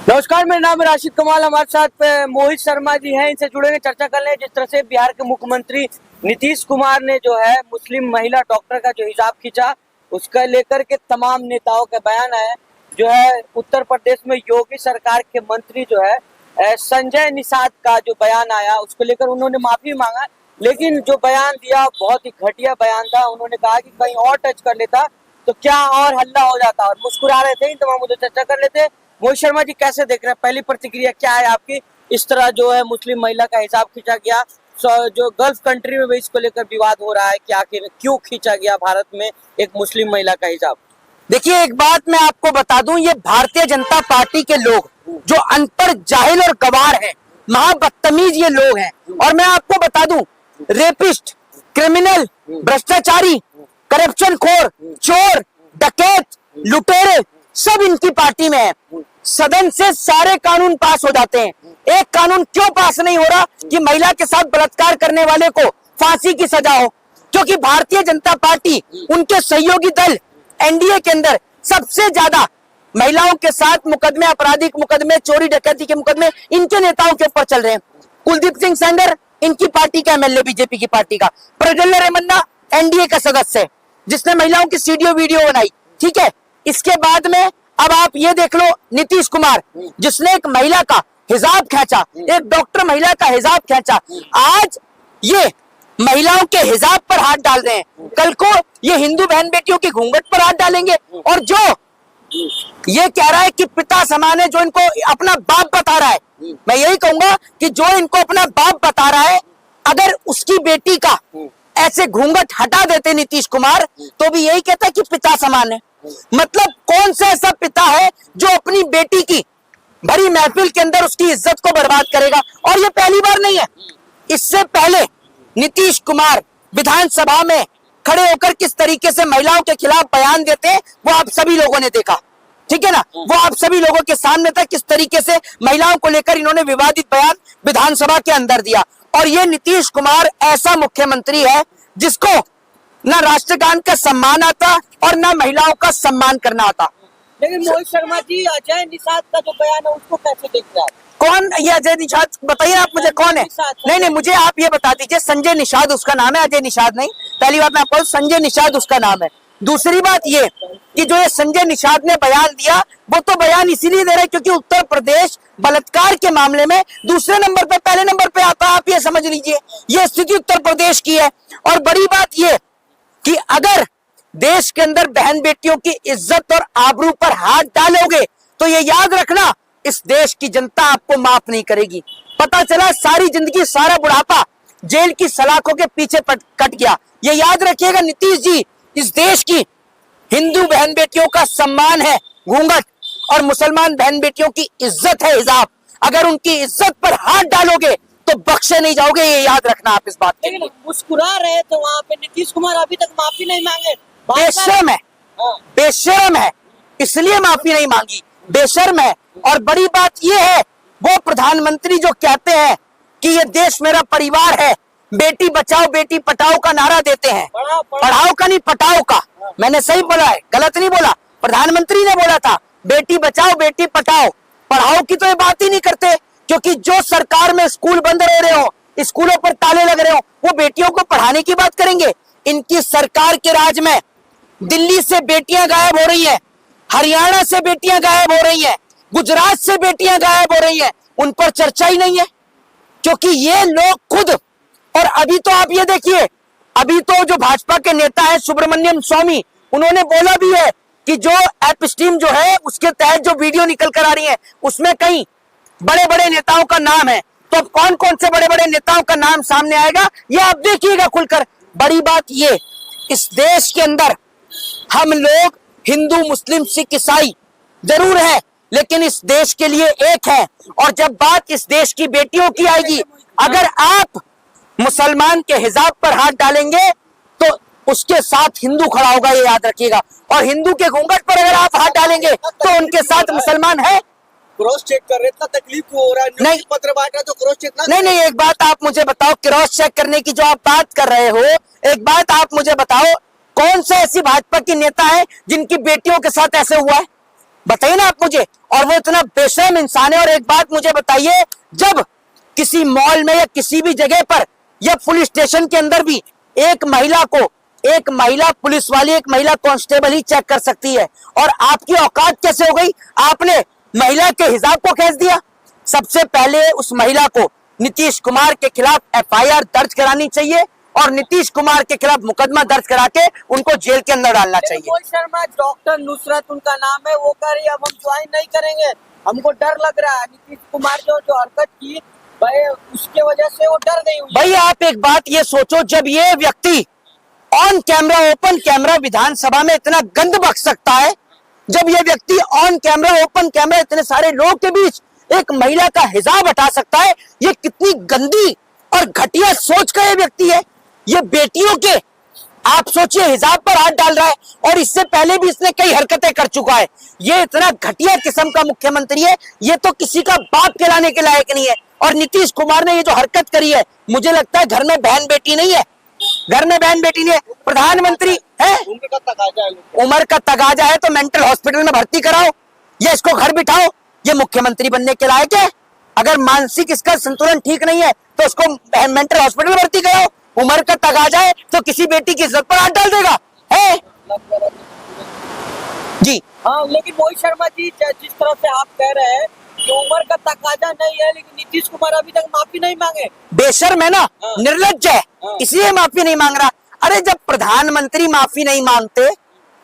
नमस्कार, मेरा नाम है राशिद कमाल। हमारे साथ मोहित शर्मा जी हैं, इनसे जुड़ेंगे, चर्चा कर लें। जिस तरह से बिहार के मुख्यमंत्री नीतीश कुमार ने जो है मुस्लिम महिला डॉक्टर का जो हिजाब खींचा, उसका लेकर के तमाम नेताओं के बयान आए। जो है उत्तर प्रदेश में योगी सरकार के मंत्री जो है संजय निषाद का जो बयान आया, उसको लेकर उन्होंने माफी मांगा, लेकिन जो बयान दिया बहुत ही घटिया बयान था। उन्होंने कहा कि कहीं और टच कर लेता तो क्या और हल्ला हो जाता, और मुस्कुरा रहे थे। इन तमाम मुद्दों चर्चा कर लेते। मोहित शर्मा जी, कैसे देख रहे हैं? पहली प्रतिक्रिया क्या है आपकी? इस तरह जो है मुस्लिम महिला का हिजाब खींचा गया, जो गल्फ कंट्री में भी इसको लेकर विवाद हो रहा है कि आखिर क्यों खींचा गया भारत में एक मुस्लिम महिला का हिजाब। देखिए, एक बात मैं आपको बता दूं, ये भारतीय जनता पार्टी के लोग जो अनपढ़, जाहिल और गवार हैं, महाबदतमीज ये लोग हैं। और मैं आपको बता दूं, रेपिस्ट, क्रिमिनल, भ्रष्टाचारी, करप्शन खोर, चोर, डकैत, लुटेरे सब इनकी पार्टी में है। सदन से सारे कानून पास हो जाते हैं, एक कानून क्यों पास नहीं हो रहा कि महिला के साथ बलात्कार करने वाले को फांसी की सजा हो? क्योंकि भारतीय जनता पार्टी, उनके सहयोगी दल एनडीए के अंदर सबसे ज्यादा महिलाओं के साथ मुकदमे, आपराधिक मुकदमे, चोरी डकैती के मुकदमे इनके नेताओं के ऊपर चल रहे हैं। कुलदीप सिंह सेंगर इनकी पार्टी का एमएलए, बीजेपी की पार्टी का। प्रज्वल रेवन्ना एनडीए का सदस्य है, जिसने महिलाओं की वीडियो बनाई, ठीक है। इसके बाद में अब आप ये देख लो, नीतीश कुमार जिसने एक महिला का हिजाब खींचा, एक डॉक्टर महिला का हिजाब खींचा, आज ये महिलाओं के हिजाब पर हाथ डाल रहे हैं, कल को ये हिंदू बहन बेटियों की घूंघट पर हाथ डालेंगे। और जो ये कह रहा है कि पिता समान है, जो इनको अपना बाप बता रहा है, मैं यही कहूंगा कि जो इनको अपना बाप बता रहा है, अगर उसकी बेटी का ऐसे घूंघट हटा देते नीतीश कुमार, तो भी यही कहता है कि पिता समान है। मतलब कौन सा ऐसा पिता है जो अपनी बेटी की भरी महफिल के अंदर उसकी इज्जत को बर्बाद करेगा? और ये पहली बार नहीं है, इससे पहले नीतीश कुमार विधानसभा में खड़े होकर किस तरीके से महिलाओं के खिलाफ बयान देते हैं, वो आप सभी लोगों ने देखा, ठीक है ना। वो आप सभी लोगों के सामने था, किस तरीके से महिलाओं को लेकर इन्होंने विवादित बयान विधानसभा के अंदर दिया। और ये नीतीश कुमार ऐसा मुख्यमंत्री है जिसको ना राष्ट्रगान का सम्मान आता और ना महिलाओं का सम्मान करना आता। लेकिन मोहित शर्मा जी, अजय निषाद का जो बयान है उसको कैसे देखते हैं? कौन ये अजय निषाद? बताइए आप मुझे, कौन है? नहीं, मुझे आप ये बता दीजिए। संजय निषाद उसका नाम है, अजय निषाद नहीं। पहली बात मैं आपको, संजय निषाद उसका नाम है। दूसरी बात ये कि जो ये संजय निषाद ने बयान दिया, वो तो बयान इसीलिए दे रहे हैं क्योंकि उत्तर प्रदेश बलात्कार के मामले में दूसरे नंबर पे, पहले नंबर पे आता है। आप ये समझ लीजिए, ये स्थिति उत्तर प्रदेश की है। और बड़ी बात ये कि अगर देश के अंदर बहन बेटियों की इज्जत और आबरू पर हाथ डालोगे तो ये याद रखना, इस देश की जनता आपको माफ नहीं करेगी। पता चला सारी जिंदगी, सारा बुढ़ापा जेल की सलाखों के पीछे कट गया। ये याद रखिएगा नीतीश जी, इस देश की हिंदू बहन बेटियों का सम्मान है घूंघट, और मुसलमान बहन बेटियों की इज्जत है हिजाब। अगर उनकी इज्जत पर हाथ डालोगे तो बख्शे नहीं जाओगे, ये याद रखना आप इस बात के। मुस्कुरा रहे थे वहाँ पे नीतीश कुमार, अभी तक माफी नहीं मांगे। बेशर्म है, बेशर्म है, इसलिए माफी नहीं मांगी, बेशर्म है। और बड़ी बात यह है, वो प्रधानमंत्री जो कहते हैं कि ये देश मेरा परिवार है, बेटी बचाओ बेटी पढ़ाओ का नारा देते हैं, पढ़ाओ का नहीं पटाओ का, मैंने सही बोला है, गलत नहीं बोला। प्रधानमंत्री ने बोला था बेटी बचाओ बेटी पढ़ाओ, पढ़ाओ की तो ये बात ही नहीं करते। क्योंकि जो सरकार में स्कूल बंद रह रहे हो, स्कूलों पर ताले लग रहे हो, वो बेटियों को पढ़ाने की बात करेंगे? इनकी सरकार के राज में दिल्ली से बेटियां गायब हो रही हैं, हरियाणा से बेटियां गायब हो रही हैं, गुजरात से बेटियां गायब हो रही हैं, उन पर चर्चा ही नहीं है। क्योंकि ये लोग खुद, और अभी तो आप ये देखिए, अभी तो जो भाजपा के नेता है सुब्रमण्यम स्वामी, उन्होंने बोला भी है कि जो एपस्टीम जो है उसके तहत जो वीडियो निकल कर आ रही है, उसमें कई बड़े बड़े नेताओं का नाम है। तो कौन कौन से बड़े बड़े नेताओं का नाम सामने आएगा, ये आप देखिएगा खुलकर। बड़ी बात ये, इस देश के अंदर हम लोग हिंदू मुस्लिम सिख ईसाई जरूर है, लेकिन इस देश के लिए एक है। और जब बात इस देश की बेटियों की आएगी, अगर आप मुसलमान के हिजाब पर हाथ डालेंगे तो उसके साथ हिंदू खड़ा होगा, ये याद रखिएगा। और हिंदू के घूंघट पर अगर आप हाथ डालेंगे तो उनके साथ मुसलमान है। क्रॉस चेक कर रहे, इतना तकलीफ क्यों हो रहा है? नहीं, पत्र बांटा तो क्रॉस चेक ना। नहीं, एक बात आप मुझे बताओ, क्रॉस चेक करने की जो आप बात कर रहे हो, एक बात आप मुझे बताओ, कौन सा ऐसी भाजपा की नेता है जिनकी बेटियों के साथ ऐसे हुआ है? बताइए ना आप मुझे। और वो इतना बेशर्म इंसान है। और एक बात मुझे बताइए, जब किसी मॉल में या किसी भी जगह पर या पुलिस स्टेशन के अंदर भी एक महिला को, एक महिला पुलिस वाली, एक महिला कांस्टेबल ही चेक कर सकती है, और आपकी औकात कैसे हो गई? आपने महिला के हिजाब को खींच दिया। सबसे पहले उस महिला को नीतीश कुमार के खिलाफ एफआईआर दर्ज करानी चाहिए और नीतीश कुमार के खिलाफ मुकदमा दर्ज करा के उनको जेल के अंदर डालना चाहिए। मोहित शर्मा, डॉक्टर नुसरत उनका नाम है, वो कह रही है अब हम ज्वाइन नहीं करेंगे, हमको डर लग रहा है। नीतीश कुमार जो हरकत की भाई, उसके वजह से वो डर गई हुई है। भाई आप एक बात ये सोचो, जब ये व्यक्ति ऑन कैमरा, ओपन कैमरा विधानसभा में इतना गंद बक सकता है, जब ये व्यक्ति ऑन कैमरा, ओपन कैमरा इतने सारे लोग के बीच एक महिला का हिजाब हटा सकता है, ये कितनी गंदी और घटिया सोच का ये व्यक्ति है। ये बेटियों के, आप सोचिए, हिजाब पर हाथ डाल रहा है, और इससे पहले भी इसने कई हरकतें कर चुका है। ये इतना घटिया किस्म का मुख्यमंत्री है, ये तो किसी का बाप कहलाने के लायक नहीं है। और नीतीश कुमार ने ये जो हरकत करी है, मुझे लगता है घर में बहन बेटी नहीं है, घर में बहन बेटी नहीं है, प्रधानमंत्री है। उम्र का तगाजा है तो मेंटल हॉस्पिटल में भर्ती कराओ या इसको घर बिठाओ। ये मुख्यमंत्री बनने के लायक है? अगर मानसिक इसका संतुलन ठीक नहीं है तो उसको मेंटल हॉस्पिटल में भर्ती कराओ। उम्र का तगाजा है तो किसी बेटी की इज्जत पर हाथ डाल देगा है जी। हाँ, लेकिन मोहित शर्मा जी, जिस तरह से आप कह रहे हैं कि उम्र का तकाजा नहीं है, लेकिन नीतीश कुमार अभी तक माफी नहीं मांगे। बेशर्म है ना, निर्लज्ज है, इसलिए माफी नहीं मांग रहा। अरे जब प्रधानमंत्री माफी नहीं मांगते,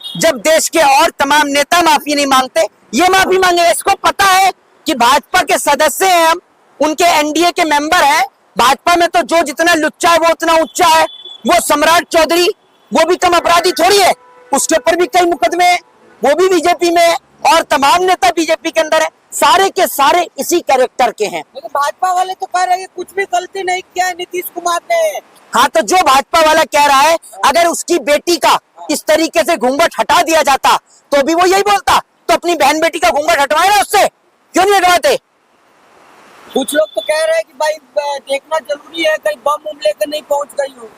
जब देश के और तमाम नेता माफी नहीं मांगते, ये माफी मांगे। इसको पता है कि भाजपा के सदस्य हैं हम, उनके एनडीए के मेंबर हैं। भाजपा में तो जो जितना लुच्चा है वो उतना उच्चा है। वो सम्राट चौधरी, वो भी कम अपराधी थोड़ी है, उसके ऊपर भी कई मुकदमे हैं, वो भी बीजेपी में है, और तमाम नेता बीजेपी के अंदर है। सारे के सारे इसी कैरेक्टर के हैं। लेकिन भाजपा वाले तो कह रहे हैं कुछ भी गलती नहीं किया है नीतीश कुमार ने। हाँ, तो जो भाजपा वाला कह रहा है, अगर उसकी बेटी का इस तरीके से घूंघट हटा दिया जाता तो भी वो यही बोलता। तो अपनी बहन बेटी का घूंघट हटवाए ना उससे, क्यों नहीं हटवाते? कुछ लोग तो कह रहे हैं कि भाई देखना जरूरी है, कहीं बम उम लेकर नहीं पहुंच गई हो।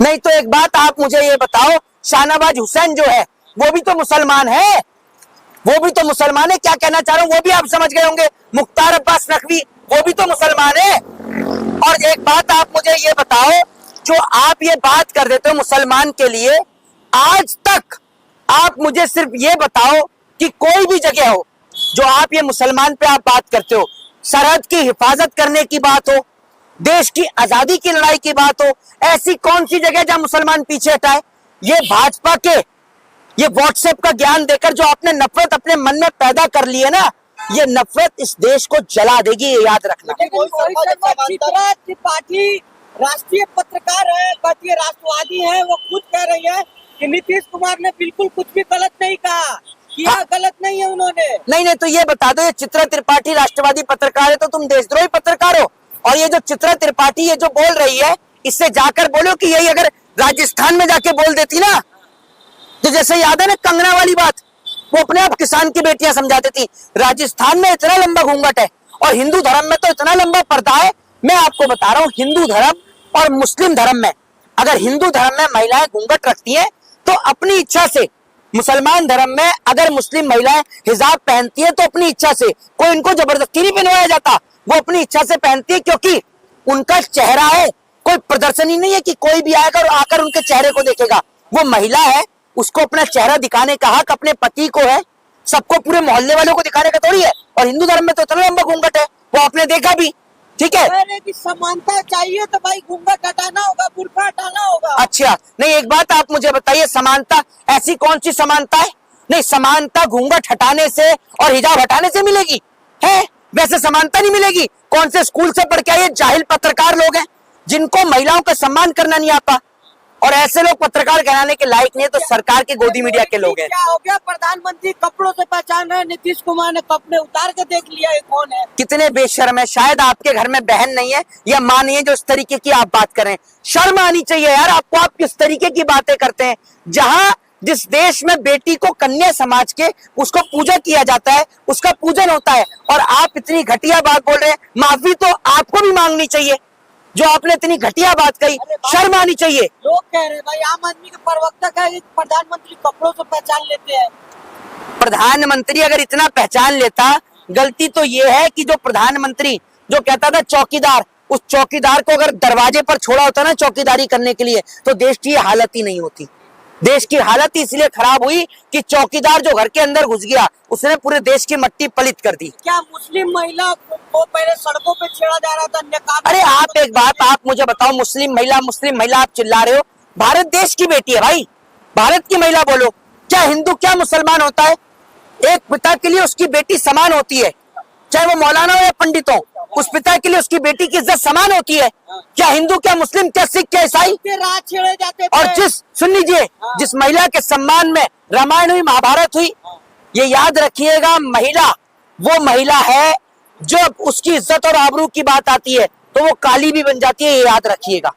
नहीं तो एक बात आप मुझे ये बताओ, शाहनवाज हुसैन जो है वो भी तो मुसलमान है, वो भी तो मुसलमान है। क्या कहना चाह रहा हूँ वो भी आप समझ गए होंगे। मुख्तार अब्बास नकवी, वो भी तो मुसलमान है। और एक बात आप मुझे ये बताओ, जो आप ये बात कर देते हो मुसलमान के लिए, आज तक आप मुझे सिर्फ ये बताओ कि कोई भी जगह हो जो आप ये मुसलमान पे आप बात करते हो, सरहद की हिफाजत करने की बात हो, देश की आजादी की लड़ाई की बात हो, ऐसी कौन सी जगह जहां मुसलमान पीछे हटा है? ये भाजपा के ये व्हाट्सएप का ज्ञान देकर जो आपने नफरत अपने मन में पैदा कर ली है ना, ये नफरत इस देश को जला देगी, ये याद रखना। चित्रा त्रिपाठी राष्ट्रीय पत्रकार है, भारतीय राष्ट्रवादी है, वो खुद कह रही है कि नीतीश कुमार ने बिल्कुल कुछ भी गलत नहीं कहा, किया गलत नहीं है उन्होंने। नहीं तो ये बता दो, ये चित्रा त्रिपाठी राष्ट्रवादी पत्रकार है तो तुम देशद्रोही पत्रकार हो। और ये जो चित्रा त्रिपाठी ये जो बोल रही है, इससे जाकर बोलो कि यही अगर राजस्थान में जाके बोल देती ना, तो जैसे याद है ना कंगना वाली बात, वो अपने आप किसान की बेटियां समझाती थी। राजस्थान में इतना लंबा घूंघट है और हिंदू धर्म में तो इतना लंबा पर्दा है। मैं आपको बता रहा हूँ, हिंदू धर्म और मुस्लिम धर्म में, अगर हिंदू धर्म में महिलाएं घूंघट रखती हैं तो अपनी इच्छा से, मुसलमान धर्म में अगर मुस्लिम महिलाएं हिजाब पहनती है तो अपनी इच्छा से, कोई इनको जबरदस्ती नहीं पहनवाया जाता, वो अपनी इच्छा से पहनती है, क्योंकि उनका चेहरा है। कोई प्रदर्शनी नहीं है कि कोई भी आएगा और आकर उनके चेहरे को देखेगा। वो महिला है, उसको अपना चेहरा दिखाने का हक अपने पति को है, सबको, पूरे मोहल्ले वालों को दिखाने का थोड़ी है। और हिंदू धर्म में तो इतना लंबा घूंघट है, वो आपने देखा भी, ठीक है। अरे कि समानता चाहिए तो भाई घूंघट हटाना होगा, बुर्का हटाना होगा। अच्छा, नहीं एक बात आप मुझे बताइए, समानता ऐसी कौन सी समानता है? नहीं, समानता घूंघट हटाने से और हिजाब हटाने से मिलेगी है, वैसे समानता नहीं मिलेगी। कौन से स्कूल से पढ़ के आए जाहिल पत्रकार लोग हैं जिनको महिलाओं का सम्मान करना नहीं आता, और ऐसे लोग पत्रकार कहलाने के लायक नहीं है, तो सरकार के गोदी मीडिया के लोग हैं। क्या हो गया, प्रधानमंत्री कपड़ों से पहचान रहे, नीतीश कुमार ने कपड़े उतार के देख लिया, ये कौन है? कितने बेशर्म है। शायद आपके घर में बहन नहीं है या मां नहीं है जो इस तरीके की आप बात करें। शर्म आनी चाहिए यार आपको, आप किस तरीके की बातें करते हैं। जहां जिस देश में बेटी को कन्या समाज के उसको पूजा किया जाता है, उसका पूजन होता है, और आप इतनी घटिया बात बोल रहे हैं। माफी तो आपको भी मांगनी चाहिए जो आपने इतनी घटिया बात कही, शर्म आनी चाहिए। लोग कह रहे हैं भाई, आम आदमी के प्रवक्ता कह रहे हैं कि प्रधानमंत्री कपड़ों से पहचान लेते हैं। प्रधानमंत्री अगर इतना पहचान लेता, गलती तो ये है कि जो प्रधानमंत्री जो कहता था चौकीदार, उस चौकीदार को अगर दरवाजे पर छोड़ा होता ना चौकीदारी करने के लिए, तो देश की हालत ही नहीं होती। देश की हालत इसलिए खराब हुई कि चौकीदार जो घर के अंदर घुस गया, उसने पूरे देश की मट्टी पलित कर दी। क्या मुस्लिम महिला को पहले सड़कों पे छेड़ा जा रहा था? नकाब। अरे आप एक बात आप मुझे बताओ, मुस्लिम महिला आप चिल्ला रहे हो, भारत देश की बेटी है भाई, भारत की महिला बोलो। क्या हिंदू क्या मुसलमान होता है? एक पिता के लिए उसकी बेटी समान होती है, चाहे वो मौलाना हो या पंडित हो, उस पिता के लिए उसकी बेटी की इज्जत समान होती है। क्या हिंदू क्या मुस्लिम क्या सिख क्या ईसाई? राह छेड़े जाते थे। और सुन लीजिए, जिस महिला के सम्मान में रामायण हुई महाभारत हुई, ये याद रखिएगा, महिला वो महिला है जो उसकी इज्जत और आबरू की बात आती है तो वो काली भी बन जाती है, ये याद रखिएगा।